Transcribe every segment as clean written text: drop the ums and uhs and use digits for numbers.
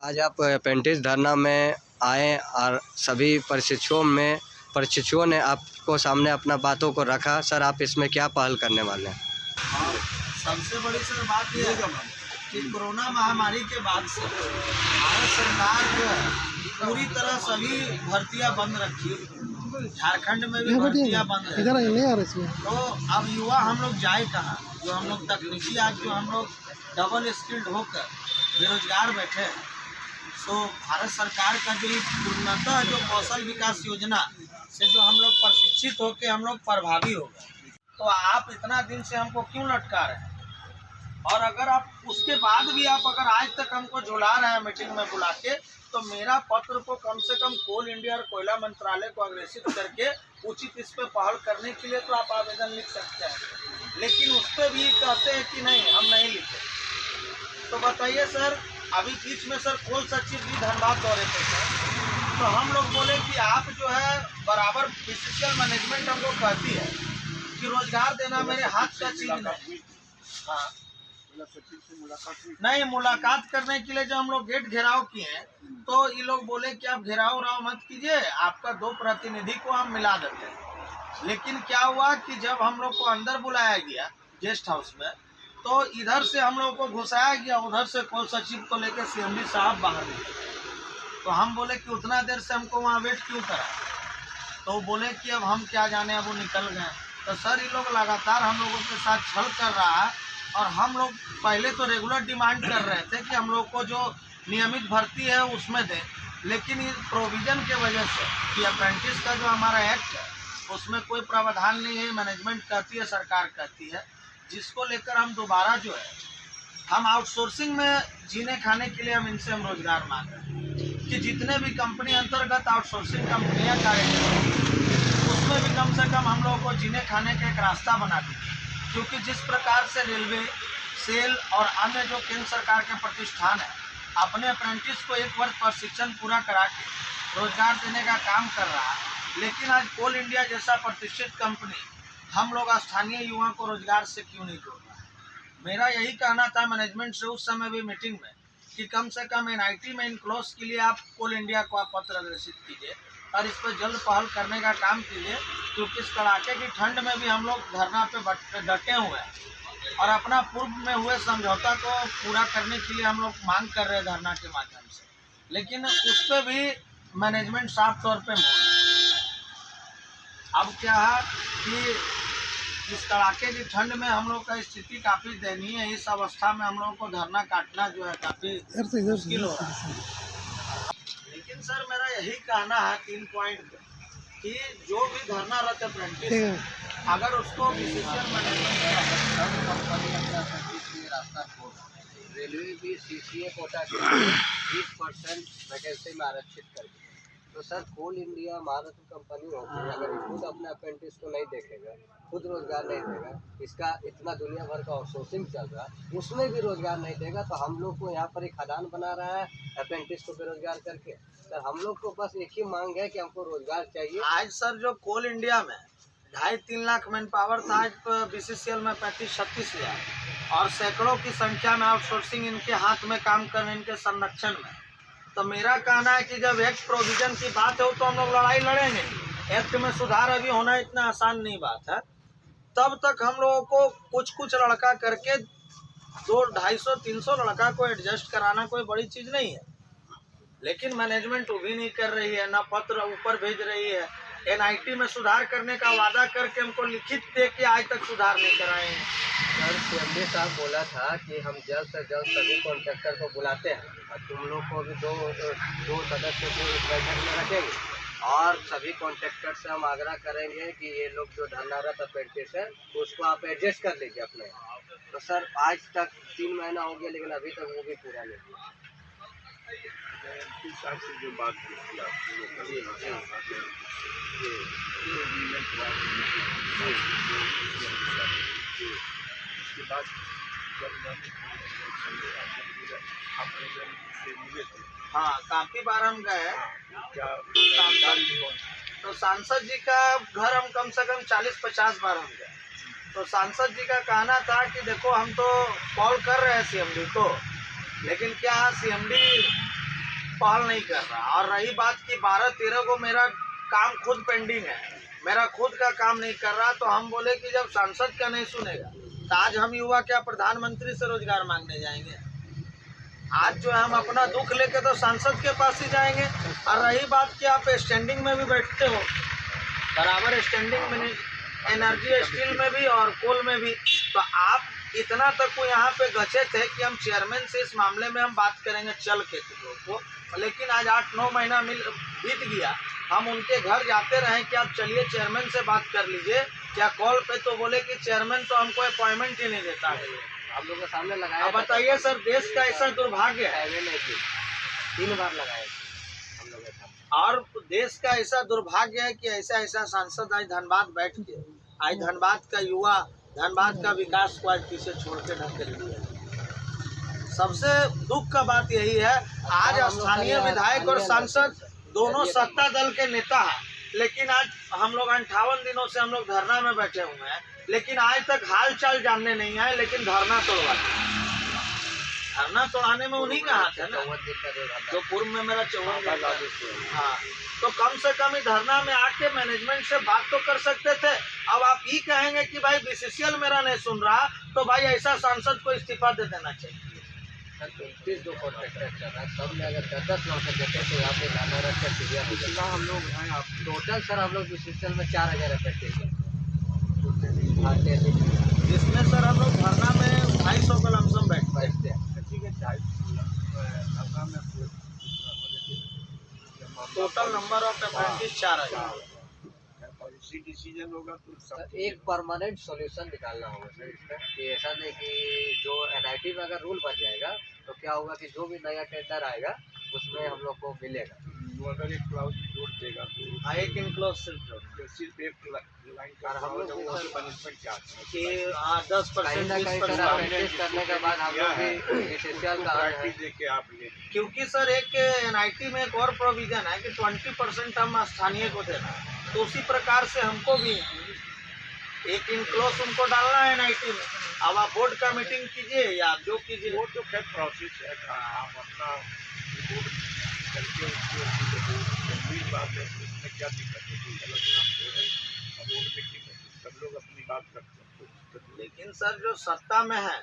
आज आप अप्रेंटिस धरना में आए और सभी प्रशिक्षुओं ने आपको सामने अपना बातों को रखा। सर, आप इसमें क्या पहल करने वाले हैं? सबसे बड़ी सर बात यह है कि कोरोना महामारी के बाद से भारत सरकार जो है पूरी तरह सभी भर्तियां बंद रखी। झारखंड में भी भर्तियां बंद है। तो अब युवा हम लोग जाए कहाँ? जो हम लोग तकनीकी आज जो हम लोग डबल स्किल्ड होकर बेरोजगार बैठे हैं, तो भारत सरकार का जो पूर्णतः जो कौशल विकास योजना से जो हम लोग प्रशिक्षित होकर हम लोग प्रभावी हो गए, तो आप इतना दिन से हमको क्यों लटका रहे हैं? और अगर आप उसके बाद भी आप अगर आज तक हमको झुला रहे हैं मीटिंग में बुला के, तो मेरा पत्र को कम से कम कोल इंडिया और कोयला मंत्रालय को अग्रेसित करके उचित इस पे पहल करने के लिए तो आप आवेदन लिख सकते हैं। लेकिन उस पर भी कहते हैं कि नहीं, हम नहीं लिखे। तो बताइए सर, अभी बीच में सर कोल सचिव भी धनबाद दौरे पे थे, तो हम लोग बोले कि आप जो है बराबर बीसीसीएल मैनेजमेंट हम लोग कहती है कि रोजगार देना मेरे हाथ का चीज नहीं। हाँ, नहीं, मुलाकात करने के लिए जो हम लोग गेट घेराव किए, तो ये लोग बोले कि आप घेराव मत कीजिए, आपका 2 प्रतिनिधि को हम मिला देते हैं। लेकिन क्या हुआ कि जब हम लोग को अंदर बुलाया गया गेस्ट हाउस में, तो इधर से हम लोग को घुसाया गया, उधर से कोल सचिव को लेकर सीएमडी साहब बाहर निकले। तो हम बोले कि उतना देर से हमको वहाँ वेट क्यों करा? तो बोले कि अब हम क्या जाने, अब वो निकल गए। तो सर, ये लोग लगातार हम लोगों के साथ छल कर रहा है। और हम लोग पहले तो रेगुलर डिमांड कर रहे थे कि हम लोग को जो नियमित भर्ती है उसमें दें, लेकिन इस प्रोविज़न के वजह से कि अप्रेंटिस का जो हमारा एक्ट है उसमें कोई प्रावधान नहीं है। मैनेजमेंट कहती है, सरकार कहती है, जिसको लेकर हम दोबारा जो है हम आउटसोर्सिंग में जीने खाने के लिए हम इनसे रोजगार मांग रहे हैं कि जितने भी कंपनी अंतर्गत आउटसोर्सिंग कंपनियां कार्य कर रही हैं उसमें भी कम से कम हम लोगों को जीने खाने का एक रास्ता बना दीजिए। क्योंकि जिस प्रकार से रेलवे, सेल और अन्य जो केंद्र सरकार के प्रतिष्ठान है अपने अप्रेंटिस को 1 वर्ष प्रशिक्षण पूरा करा के रोजगार देने का काम कर रहा है, लेकिन आज कोल इंडिया जैसा प्रतिष्ठित कंपनी हम लोग स्थानीय युवाओं को रोजगार से क्यों नहीं जोड़ रहा है? मेरा यही कहना था मैनेजमेंट से उस समय भी मीटिंग में कि कम से कम एनआईटी में इनक्लोज के लिए आप कोल इंडिया को आप पत्र अग्रेसित कीजिए और इस पर जल्द पहल करने का काम कीजिए। क्योंकि इस कड़ाके की ठंड में भी हम लोग धरना पे डटे हुए हैं और अपना पूर्व में हुए समझौता को पूरा करने के लिए हम लोग मांग कर रहे हैं धरना के माध्यम से। लेकिन उस पर भी मैनेजमेंट साफ तौर पे मौन है। अब क्या है कि इस कड़ाके की ठंड में हम लोग का स्थिति काफ़ी दयनीय है। इस अवस्था में हम लोगों को धरना काटना जो है काफ़ी मुश्किल हो रहा है। लेकिन सर, मेरा यही कहना है 3 पॉइंट कि जो भी धरना रत अप्रेंटिस है, अगर उसको बीसीसीएल मैनेजमेंट रास्ता खोल, रेलवे भी सीसीए कोटा के 20% वैकेंसी में आरक्षित कर दी। तो सर, कोल इंडिया महारत्न कंपनी होती है, अगर खुद अपने अप्रेंटिस को नहीं देखेगा, खुद रोजगार नहीं देगा, इसका इतना दुनिया भर का आउटसोर्सिंग चल रहा है उसमें भी रोजगार नहीं देगा, तो हम लोग को यहाँ पर एक खदान बना रहा है अप्रेंटिस को बेरोजगार करके। सर, हम लोग को बस एक ही मांग है कि हमको रोजगार चाहिए। आज सर जो कोल इंडिया में 2.5-3 लाख मैन पावर था, आज बीसीसीएल में 35-36 हज़ार और सैकड़ों की संख्या में आउटसोर्सिंग इनके हाथ में काम कर रहे, इनके संरक्षण में। तो मेरा कहना है कि जब एक्ट प्रोविजन की बात हो तो हम लोग लड़ाई लड़ेंगे। एक्ट में सुधार अभी होना इतना आसान नहीं बात है। तब तक हम लोगों को कुछ लड़का करके 200-250-300 लड़का को एडजस्ट कराना कोई बड़ी चीज़ नहीं है। लेकिन मैनेजमेंट वो भी नहीं कर रही है, ना पत्र ऊपर भेज रही है। एनआईटी में सुधार करने का वादा करके हमको लिखित दे के आज तक सुधार नहीं कराए हैं। सर, सीएमडी साहब बोला था कि हम जल्द से जल्द सभी कॉन्ट्रैक्टर को बुलाते हैं और तुम लोग को भी दो सदस्य को इस बैठक में रखेंगे। और सभी कॉन्ट्रैक्टर से हम आग्रह करेंगे कि ये लोग जो धरनारत अप्रेंटिस है उसको आप एडजस्ट कर लीजिए अपने। तो सर आज तक 3 महीना हो गया लेकिन अभी तक वो भी पूरा नहीं हुआ। साहब से जो बात की थी आप लोग जी जी उसके बाद जब से मिले थे हाँ, काफी बार हम गए। क्या तो सांसद जी का घर हम कम से कम 40-50 बार हम गए। तो सांसद जी का कहना था कि देखो हम तो कॉल कर रहे हैं सीएमडी को, लेकिन क्या सीएमडी कॉल नहीं कर रहा। और रही बात कि 12-13 को मेरा काम खुद पेंडिंग है, मेरा खुद का काम नहीं कर रहा। तो हम बोले कि जब सांसद का नहीं सुनेगा तो आज हम युवा क्या प्रधानमंत्री से रोजगार मांगने जाएंगे? आज जो है हम अपना दुख लेके तो सांसद के पास ही जाएंगे। और रही बात कि आप स्टैंडिंग में भी बैठते हो, बराबर स्टैंडिंग में नहीं, एनर्जी स्टील में भी और कोल में भी। तो आप इतना तक वो यहाँ पे गचे थे कि हम चेयरमैन से इस मामले में हम बात करेंगे चल के तुम लोग को। लेकिन आज 8-9 महीना बीत गया, हम उनके घर जाते रहे कि आप चलिए चेयरमैन से बात कर लीजिए क्या कॉल पे, तो बोले कि चेयरमैन तो हमको अपॉइंटमेंट ही नहीं देता है। आप लोगों के सामने लगाया। अब बताइए सर, देश का ऐसा दुर्भाग्य है। 3 बार लगाए हम लोग के सामने। और देश का ऐसा दुर्भाग्य है कि ऐसा ऐसा सांसद आज धनबाद बैठ के आज धनबाद का युवा, धनबाद का विकास को आज पीछे छोड़ के ढकेल दिया। सबसे दुख का बात यही है, आज स्थानीय विधायक और सांसद दोनों सत्ता दल के नेता हैं, लेकिन आज हम लोग 58 दिनों से हम लोग धरना में बैठे हुए हैं, लेकिन आज तक हाल चाल जानने नहीं आए। लेकिन धरना तोड़ाने में उन्हीं का हाथ है ना, जो पूर्व में मेरा 54 दिन। हाँ, तो कम से कम ही धरना में आके मैनेजमेंट से बात तो कर सकते थे। अब आप ये कहेंगे कि भाई बीसीसीएल मेरा नहीं सुन रहा, तो भाई ऐसा सांसद को इस्तीफा दे देना चाहिए। जो कॉन्ट्रैक्टर चल रहा है सब में अगर 10 लड़के देते तो यहाँ पे धरनारत का क्लियर हो जाता। हम लोग हैं आप टोटल सर हम लोग बीसीसीएल में 4000 अप्रेंटिस हैं, जिसमें सर हम लोग धरना में 250 का लमसम बैठते हैं। ठीक है, total number of apprentice 4000। Policy decision होगा तो सब एक परमानेंट सॉल्यूशन निकालना होगा सर इसका, कि ऐसा नहीं कि जो एनआईटी में अगर रूल बन जाएगा तो क्या होगा कि जो भी नया टेंडर आएगा उसमें हम लोग को मिलेगा। वो अगर एक क्लाउज जोड़ देगा तो एक इनक्लोज सिर्फ एक लाइन का और हम लोग भी सर मैनेजमेंट क्या कि 10% अप्रेंटिस करने के बाद हम लोग भी बीसीसीएल का देके आप ले। क्योंकि सर एक एनआईटी में एक और प्रोविजन है कि 20% हम स्थानीय को देना है, तो उसी प्रकार से हमको भी एक इनक्लोज उनको डालना है एनआईटी में। अब आप बोर्ड का मीटिंग कीजिए या आप जो कीजिए, वो तो खैर प्रोसेस है, आप अपना बोर्ड करके उसको गंभीर बात है, उसमें क्या दिक्कत है, कोई गलत काम हो रहा है, बोर्ड मीटिंग है सब लोग अपनी बात रख सकते हैं। लेकिन सर जो सत्ता में है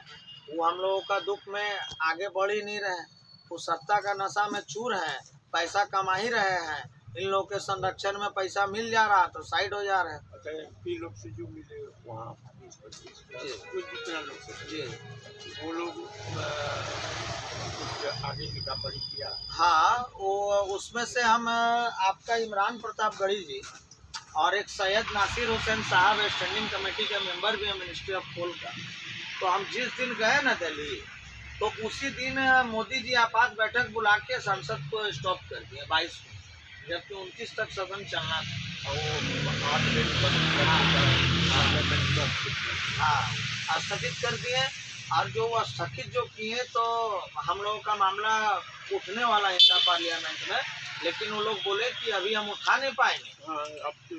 वो हम लोगों का दुख में आगे बढ़ ही नहीं रहे। वो सत्ता का नशा में चूर है, पैसा कमा ही रहे हैं, इन लोगों के संरक्षण में पैसा मिल जा रहा तो साइड हो जा रहे हैं। अच्छा, एमपी लोग से जो मिले वहाँ 20-25 कुछ जितना लोग से जी वो लोग कुछ आगे लिखा पढ़ी किया। हाँ, वो उसमें से हम आपका इमरान प्रतापगढ़ी जी और एक सैयद नासिर हुसैन साहब स्टैंडिंग कमेटी के मेंबर भी हैं मिनिस्ट्री ऑफ कोल का। तो हम जिस दिन गए ना दिल्ली, तो उसी दिन मोदी जी आपात बैठक बुला के संसद को स्टॉप कर दिया 22 को, जबकि 29 तक सदन चलना था। हाँ, स्थगित कर दिए। और जो वो स्थगित जो किए तो हम लोगों का मामला उठने वाला था पार्लियामेंट में, लेकिन वो लोग बोले कि अभी हम उठा नहीं पाएंगे। अब तो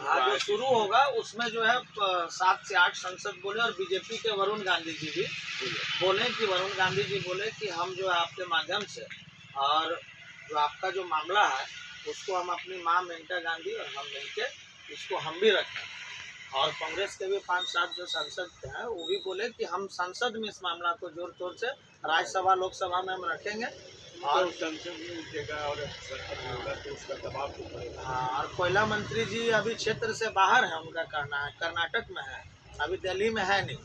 हाँ, जो शुरू होगा उसमें जो है 7 से 8 सांसद बोले, और बीजेपी के वरुण गांधी जी भी बोले कि वरुण गांधी जी बोले कि हम जो है आपके माध्यम से और जो आपका जो मामला है उसको हम अपनी माँ मेनका गांधी और हम मिलके इसको हम भी रखें। और कांग्रेस के भी 5-7 जो सांसद हैं वो भी बोले कि हम संसद में इस मामला को जोर तोड़ से राज्यसभा लोकसभा में हम रखेंगे। और संसद में उठेगा और होगा तो उसका दबाव तो पड़ेगा। हाँ, और कोयला मंत्री जी अभी क्षेत्र से बाहर है, उनका कहना है कर्नाटक में है, अभी दिल्ली में है नहीं।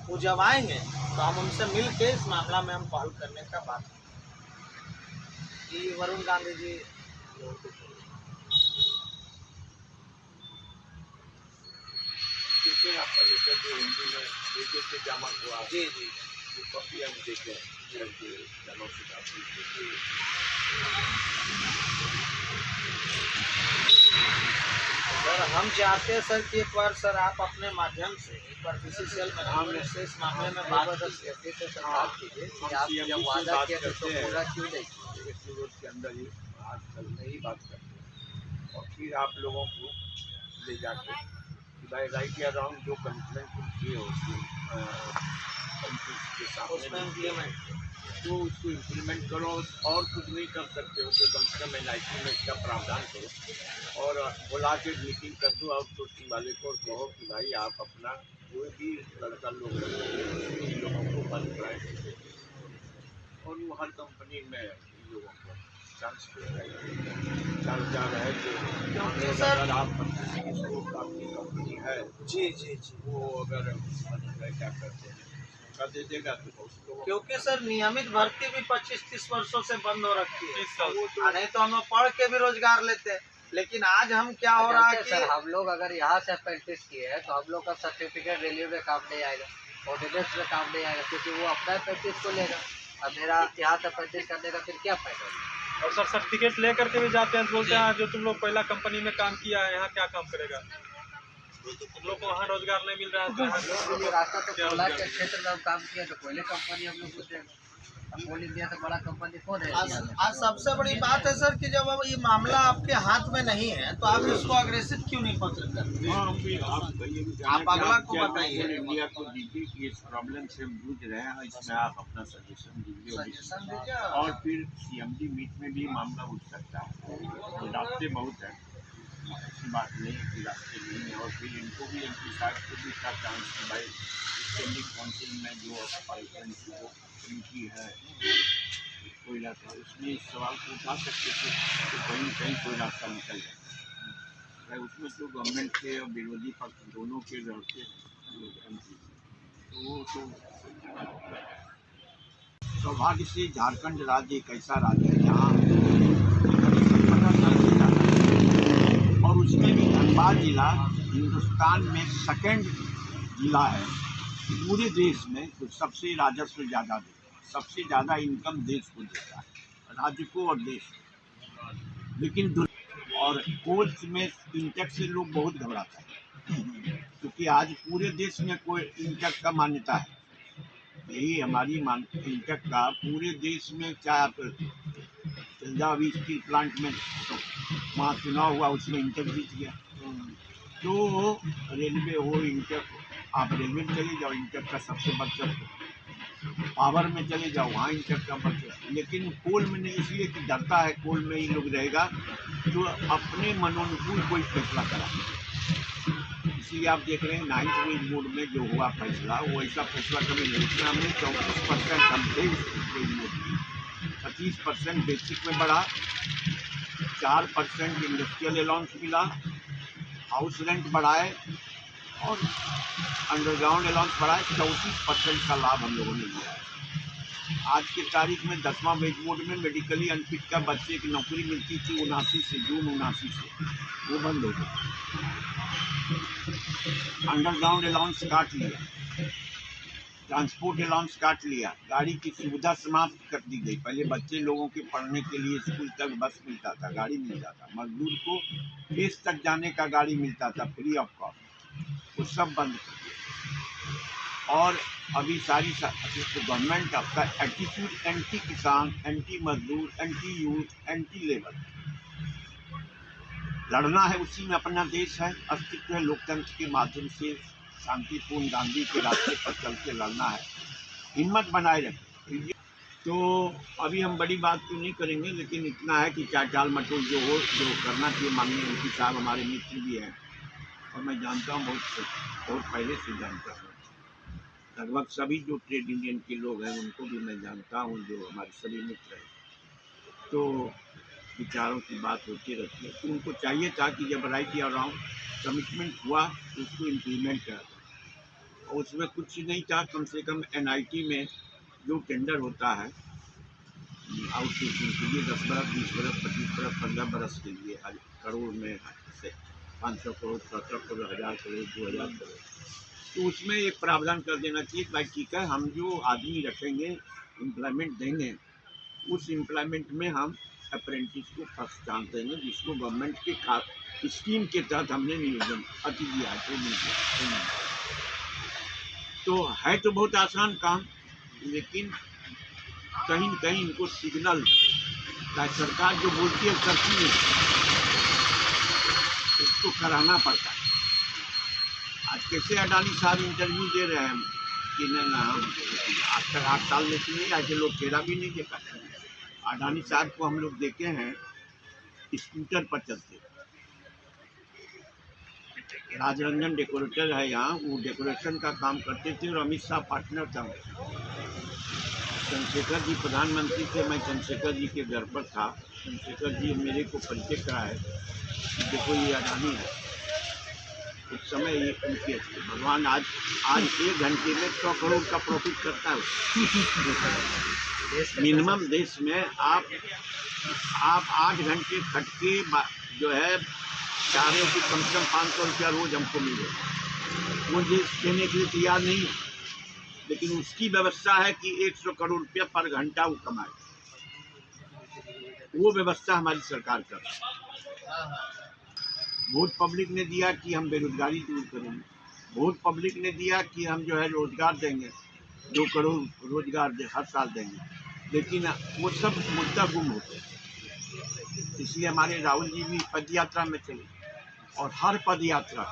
वो जब आएंगे तो हम उनसे मिल के इस मामला में हम पहल करने का बात कि वरुण गांधी जी देखते हैं आपका लेटर जो हिंदी में देखे थे जमा को आप जी जी वो कॉपी हम देखें जमा से काफी सर हम चाहते हैं सर कि एक बार सर आप अपने माध्यम से एक बार बीसीसीएल मैनेजमेंट से इस मामले में बात कीजिए बात कीजिए कि आप जब वादा किए थे तो पूरा क्यों नहीं किए? एक रोज के अंदर ही आज कल में ही बात करते हैं और फिर आप लोगों को ले जाके कि भाई राइट या रॉन्ग जो कमिटमेंट तुम किए हो के सामने उसमें इम्प्लीमेंट तो उसको इम्प्लीमेंट करो और कुछ नहीं कर सकते हो तो कम से कम NIT में इसका प्रावधान करो और बुला के मीटिंग कर दो आउटसोर्सिंग वाले को और कहो कि भाई आप अपना कोई भी लड़का लोग रखोगे इन लोगों को बंद कराए और वो हर कंपनी में इन लोगों को चांस जा रहा है जो अगर आप इसको आपकी कंपनी है जी जी जी वो अगर क्या करते हैं कर दे देगा तो बहुत लोगों क्योंकि सर नियमित भर्ती भी 25-30 वर्षों से बंद हो रखी है वो तो नहीं तो हम लोग पढ़ के भी रोजगार लेते हैं लेकिन आज हम क्या हो रहा है सर कि हम लोग अगर यहाँ से अप्रेंटिस किए हैं तो हम लोग का सर्टिफिकेट रेलवे में काम नहीं आएगा, ऑर्डिनेंस में काम नहीं आएगा, क्योंकि वो अपना अप्रेंटिस को लेगा। अब मेरा यहाँ से अप्रेंटिस करने का फिर क्या फायदा? और सर सर्टिफिकेट ले करके भी जाते हैं तो बोलते हैं जो तुम लोग पहला कंपनी में काम किया है यहाँ क्या काम करेगा, तुम लोग को वहाँ रोजगार नहीं मिल रहा है तो तो रास्ता तो कोयला के क्षेत्र में हम काम किया तो कोयले कंपनी हम लोग को देगा। अब कोल इंडिया से बड़ा कंपनी कौन है? आज सबसे बड़ी बात है सर कि जब अब ये मामला आपके हाथ में नहीं है तो आप इसको अग्रेसिव क्यों नहीं पत्र करते? हाँ हम भी आप कहिए कि आप अगला को क्या बताइए। इंडिया को दीजिए कि इस प्रॉब्लम से हम जूझ रहे हैं इसमें आप अपना सजेशन दीजिए सजेशन दीजिए और फिर CMD मीट में भी मामला उठ सकता है तो रास्ते बहुत है, ऐसी बात नहीं है कि रास्ते नहीं है और फिर इनको भी MP साहब को भी इसका चांस कि भाई स्टैंडिंग काउंसिल में जो पाइपलाइन की है कोयला का उसमें इस सवाल को उठा सकते थे तो कहीं कहीं कोई रास्ता निकल जाए भाई उसमें तो गवर्नमेंट के और विरोधी पक्ष दोनों के रहते हैं MP तो वो तो सौभाग्य से झारखंड राज्य एक ऐसा राज्य है जहाँ और उसमें भी धनबाद जिला हिंदुस्तान में सेकंड जिला है पूरे देश में तो सबसे राजस्व ज़्यादा देता है, सबसे ज़्यादा इनकम देश को देता है, राज्य को और देश को। लेकिन और कोच में इंटेक से लोग बहुत घबराते हैं क्योंकि आज पूरे देश में कोई इंटेक का मान्यता है, यही हमारी इंटेक का पूरे देश में चाहे आप अभी स्टील प्लांट में तो वहाँ चुनाव हुआ उसमें इंटेक जीत गया तो रेलवे हो इंटेक आप रेलवे में चले जाओ इंटेक का सबसे बढ़कर पावर में चले जाओ वहाँ इंटेक का बढ़कर लेकिन कोल में नहीं इसलिए कि डरता है कोल में ही लोग रहेगा जो अपने मनोनुकूल कोई फैसला करा इसलिए आप देख रहे हैं 9th वेज बोर्ड में जो हुआ फैसला वो ऐसा फैसला कभी नहीं उसमें हमने 34% हम थे उस वेज बोर्ड में 25% बेसिक में बढ़ा 4% इंडस्ट्रियल अलाउंस मिला हाउस रेंट बढ़ाए और अंडरग्राउंड अलाउंस बढ़ाए 34% का लाभ हम लोगों ने लिया है। आज की तारीख में 10वां वेज बोर्ड में मेडिकली अनफिट का बच्चे की नौकरी मिलती थी 79 से जून 79 से वो बंद हो गई, अंडरग्राउंड अलाउंस काट लिया, ट्रांसपोर्ट अलाउंस काट लिया, गाड़ी की सुविधा समाप्त कर दी गई। पहले बच्चे लोगों के पढ़ने के लिए स्कूल तक बस मिलता था, गाड़ी मिलता था, मजदूर को देश तक जाने का गाड़ी मिलता था फ्री ऑफ कॉस्ट, वो सब बंद कर दिया। और अभी सारी गवर्नमेंट आपका एटीट्यूड एंटी किसान, एंटी मजदूर, एंटी यूथ, एंटी लेबर, लड़ना है उसी में अपना देश है, अस्तित्व है, लोकतंत्र के माध्यम से शांतिपूर्ण गांधी के रास्ते पर चल के लड़ना है, हिम्मत बनाए रखें। तो अभी हम बड़ी बात तो नहीं करेंगे लेकिन इतना है कि क्या टाल मटोल जो हो जो करना चाहिए माननीय MP साहब हमारे मित्र भी हैं और मैं जानता हूँ बहुत पहले से जानता हूँ, लगभग सभी जो ट्रेड यूनियन के लोग हैं उनको भी मैं जानता हूँ जो हमारे सभी मित्र हैं, तो विचारों की बात होती रहती है। तो उनको चाहिए था कि जब राइट या रॉन्ग कमिटमेंट हुआ तो उसको इम्प्लीमेंट करा और उसमें कुछ नहीं था, कम से कम NIT में जो टेंडर होता है आउटसोर्सिंग के लिए 10 बरस, 20 बरस, 25 बरस, 15 बरस के लिए हर करोड़ में से 500 करोड़, 17 करोड़, 1000 करोड़, 2000 करोड़, तो उसमें एक प्रावधान कर देना चाहिए भाई ठीक है, हम जो आदमी रखेंगे, एम्प्लॉयमेंट देंगे, उस एम्प्लॉयमेंट में हम अप्रेंटिस को फर्स्ट चांस देंगे, जिसको गवर्नमेंट के स्कीम के तहत हमने नियोजन अति दिया है, ट्रेनिंग दिया। तो है तो बहुत आसान काम, लेकिन कहीं न कहीं इनको सिग्नल, सरकार जो बोलती है करती है, उसको कराना पड़ता है। आज कैसे अडानी साहब इंटरव्यू दे रहे हैं कि नहीं आज तक 8 साल में से नहीं, ऐसे लोग चेहरा भी नहीं देखा। अडानी साहब को हम लोग देखे हैं स्कूटर पर चलते। राजरंजन डेकोरेटर है यहाँ, वो डेकोरेशन का काम करते थे और अमित शाह पार्टनर था। चंद्रशेखर जी प्रधानमंत्री थे, मैं चंद्रशेखर जी के घर पर था। चंद्रशेखर जी मेरे को परिचय कराए कि देखो ये अडानी है। उस समय ये उनके भगवान आज 1 घंटे में 100 करोड़ का प्रॉफिट करता है। मिनिमम देश में आप 8 घंटे खट के जो है चाह रहे हो कि कम से कम 500 रुपया रोज हमको मिले, वो देश देने के लिए तैयार नहीं है, लेकिन उसकी व्यवस्था है कि 100 करोड़ रुपया पर घंटा वो कमाए। वो व्यवस्था हमारी सरकार कर रही है। बहुत पब्लिक ने दिया कि हम बेरोजगारी दूर करेंगे, बहुत पब्लिक ने दिया कि हम जो है रोजगार देंगे, 2 करोड़ रोजगार हर साल देंगे, लेकिन वो सब मुद्दा गुम होते हैं। इसलिए हमारे राहुल जी भी पद यात्रा में चले, और हर पद यात्रा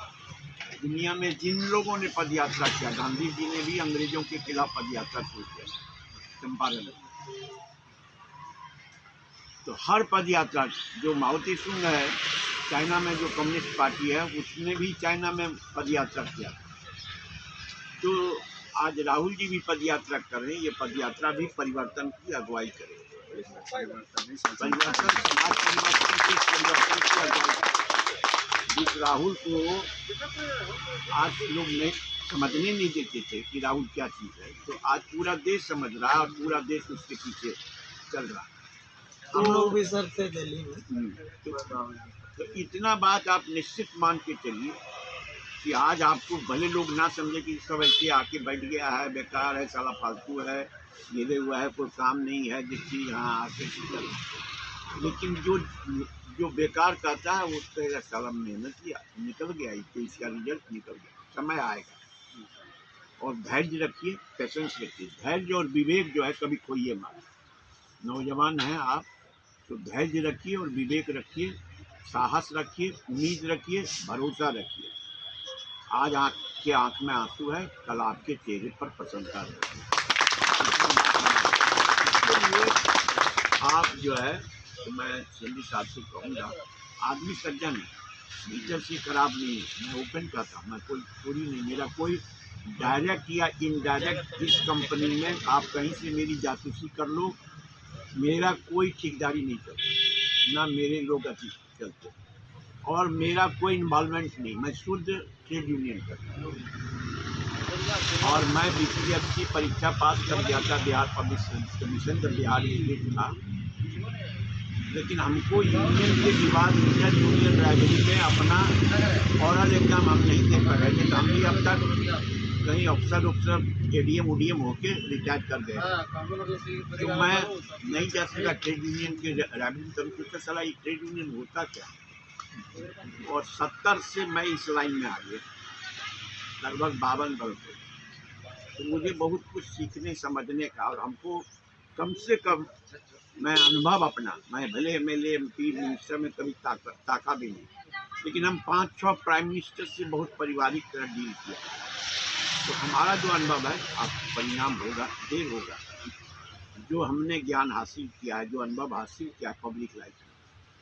दुनिया में जिन लोगों ने पद यात्रा किया, गांधी जी ने भी अंग्रेजों के खिलाफ पद यात्रा शुरू किया चंपारण में। तो हर पद यात्रा, जो माओ त्से-तुंग है चाइना में, जो कम्युनिस्ट पार्टी है, उसने भी चाइना में पद यात्रा किया। तो आज राहुल जी भी पद यात्रा कर रहे हैं। ये पद यात्रा भी परिवर्तन की अगुवाई करे, परिवर्तन समाज परिवर्तन की अगुवाई। जिस राहुल को आज लोग नहीं समझने नहीं देते थे कि राहुल क्या चीज़ है, तो आज पूरा देश समझ रहा है और पूरा देश उसके पीछे चल रहा है। हम लोग भी सर थे दिल्ली में। तो इतना बात आप निश्चित मान के चलिए कि आज आपको भले लोग ना समझे कि सब ऐसे आके बैठ गया है, बेकार है, साला फालतू है, गिरे हुआ है, कोई काम नहीं है, जिसकी यहाँ आके चल, लेकिन जो बेकार कहता है उसका साला मेहनत किया, निकल गया, इसका रिजल्ट निकल गया, समय आएगा। और धैर्य रखिए, पेशेंस रखिए, धैर्य और विवेक जो है कभी खोइए मत। नौजवान हैं आप, तो धैर्य रखिए और विवेक रखिए, साहस रखिए, उम्मीद रखिए, भरोसा रखिए। आज आपके आँख में आंसू है, कल आपके चेहरे पर प्रसन्नता रहेगी। आप जो है, तो मैं संजय साहब से कहूँगा, आदमी सज्जन है, भीतर से खराब नहीं है। मैं ओपन कहता हूँ, मैं कोई चोरी नहीं, मेरा कोई डायरेक्ट या इनडायरेक्ट इस कंपनी में आप कहीं से मेरी जासूसी कर लो, मेरा कोई ठेकेदारी नहीं चलता, ना मेरे लोग अच्छी चलते, और मेरा कोई इन्वॉल्वमेंट नहीं। मैं शुद्ध ट्रेड यूनियन करता हूँ, और मैं BPSC की परीक्षा पास कर गया था, बिहार पब्लिक सर्विस कमीशन, जब बिहार स्टेट था। लेकिन हमको यूनियन के बाद इंटर यूनियन लाइब्रेरी में अपना ओरल एग्जाम हम नहीं दे पा रहे थे, तो हम भी अब तक कहीं अफसर ADM UDM होके रिटायर कर गए। तो मैं नहीं जा सका ट्रेड यूनियन के लाइब्रेरी कमीशन का। सलाह ट्रेड यूनियन होता क्या, और 70 से मैं इस लाइन में आ गया, लगभग 52 वर्ष। तो मुझे बहुत कुछ सीखने समझने का, और हमको कम से कम मैं अनुभव अपना, मैं भले MLA MP मिनिस्टर में कभी ताका भी नहीं, लेकिन हम 5-6 प्राइम मिनिस्टर से बहुत पारिवारिक तरह डील किया। तो हमारा जो अनुभव है, आप परिणाम होगा, देर होगा, जो हमने ज्ञान हासिल किया है, जो अनुभव हासिल किया पब्लिक लाइफ में,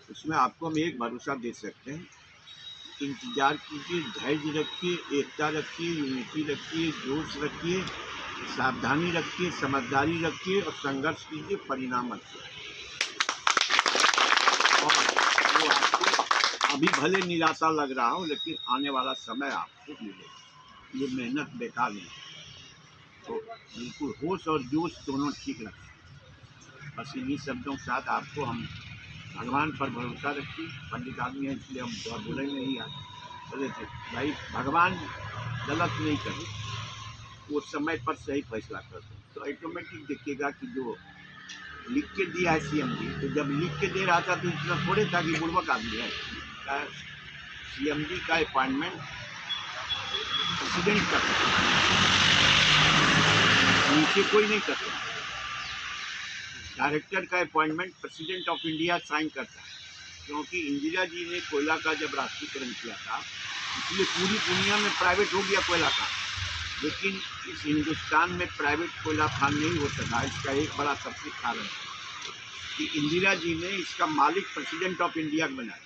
उसमें आपको हम एक भरोसा दे सकते हैं। इंतजार कीजिए, धैर्य रखिए, एकता रखिए, यूनिटी रखिए, जोश रखिए, सावधानी रखिए, समझदारी रखिए, और संघर्ष कीजिए, परिणाम अच्छे। और वो आपको अभी भले निराशा लग रहा हो, लेकिन आने वाला समय आपको मिलेगा। ये मेहनत बेकार नहीं। तो बिल्कुल होश और जोश दोनों ठीक रखें। बस इन्हीं शब्दों के साथ आपको हम भगवान पर भरोसा रखिए। पंडित आदमी है, इसलिए हम बोलेंगे नहीं आज। बोले थे भाई भगवान गलत नहीं करे, वो समय पर सही फैसला कर दो। तो ऑटोमेटिक देखिएगा कि जो लिख के दिया है सीएमडी, तो जब लिख के दे रहा था तो इतना थोड़े था कि बुड़बक आदमी है। सीएमडी का अपॉइंटमेंट प्रेसिडेंट करता है, नीचे कोई नहीं करता। डायरेक्टर का appointment president of India sign करता है, क्योंकि इंदिरा जी ने कोयला का जब राष्ट्रीयकरण किया था, इसलिए पूरी दुनिया में प्राइवेट हो गया कोयला का, लेकिन इस हिंदुस्तान में प्राइवेट कोयला खान नहीं हो सका। इसका एक बड़ा सबसे कारण है कि इंदिरा जी ने इसका मालिक प्रेसिडेंट ऑफ इंडिया बनाया,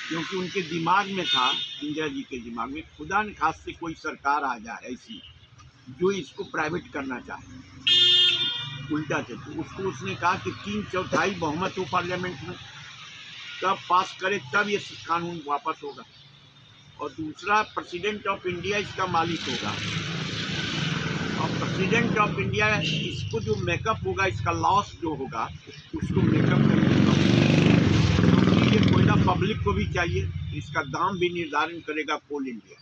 क्योंकि उनके दिमाग में था, इंदिरा जी के दिमाग में, खुदा न खास से कोई सरकार आ जाए ऐसी जो इसको प्राइवेट करना चाहे उल्टा से, तो उसको उसने कहा कि 3/4 बहुमत हो पार्लियामेंट में, तब पास करे तब ये कानून वापस होगा, और दूसरा प्रेसिडेंट ऑफ इंडिया इसका मालिक होगा, और प्रेसिडेंट ऑफ इंडिया इसको जो मेकअप होगा, इसका लॉस जो होगा उसको मेकअप करने का, क्योंकि ये कोयला पब्लिक को भी चाहिए, इसका दाम भी निर्धारण करेगा कोल इंडिया,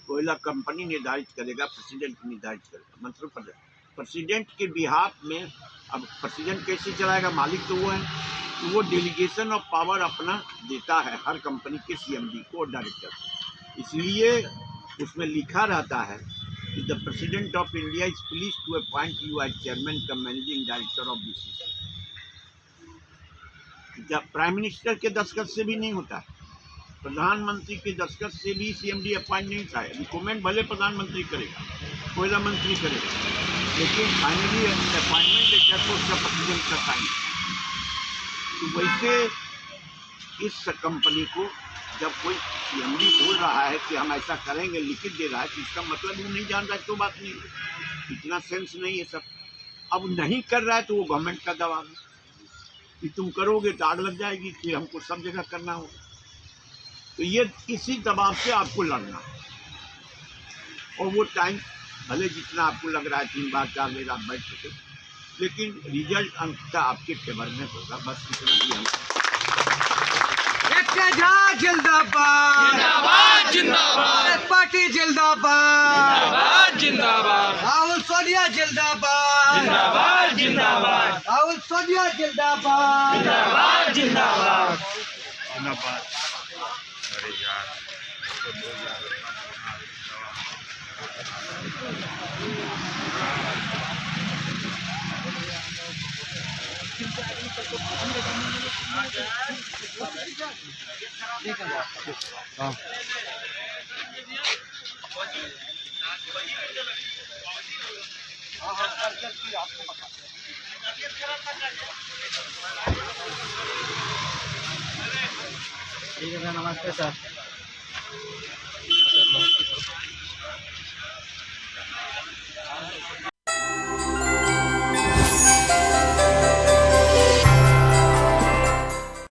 कोयला कंपनी निर्धारित करेगा, प्रेसिडेंट निर्धारित करेगा। मतलब प्रेसिडेंट के बिहाफ में, अब प्रेसिडेंट कैसे चलाएगा, मालिक तो वो है, तो वो डेलीगेशन ऑफ पावर अपना देता है हर कंपनी के सीएमडी को और डायरेक्टर को। इसलिए उसमें लिखा रहता है कि the president of India is please to appoint you as chairman cum managing director of BCCL. जब प्राइम मिनिस्टर के दस्तखत से भी नहीं होता है, प्रधानमंत्री के दस्तखत से भी सीएमडी अपॉइंट नहीं था। रिकमेंड भले प्रधानमंत्री करेगा, कोयला मंत्री करेगा, लेकिन फाइनली अपॉइंटमेंट लेटर को उसका प्रेसिडेंट का साइन। तो वैसे इस कंपनी को जब कोई सीएमडी बोल रहा है कि हम ऐसा करेंगे, लिखित दे रहा है, तो इसका मतलब वो नहीं जान रहा है, तो बात नहीं है, इतना सेंस नहीं है सब। अब नहीं कर रहा है तो वो गवर्नमेंट का दबाव है कि तुम करोगे तो आग लग जाएगी, कि हमको सब जगह करना होगा। तो ये इसी दबाव से आपको लड़ना है, और वो टाइम भले जितना आपको लग रहा है 3 बार 4 बार आप बैठ सके, लेकिन रिजल्ट अंततः आपके फेवर में होगा। बस इतना ही हम जिंदाबाद जिंदाबाद जिंदाबाद, पार्टी जिंदाबाद जिंदाबाद राहुल सोनिया जिंदाबाद जिंदाबाद जिंदाबाद राहुल सोनिया जिंदाबाद जिंदाबाद जिंदाबाद। अरे यार ठीक है सर, नमस्ते सर।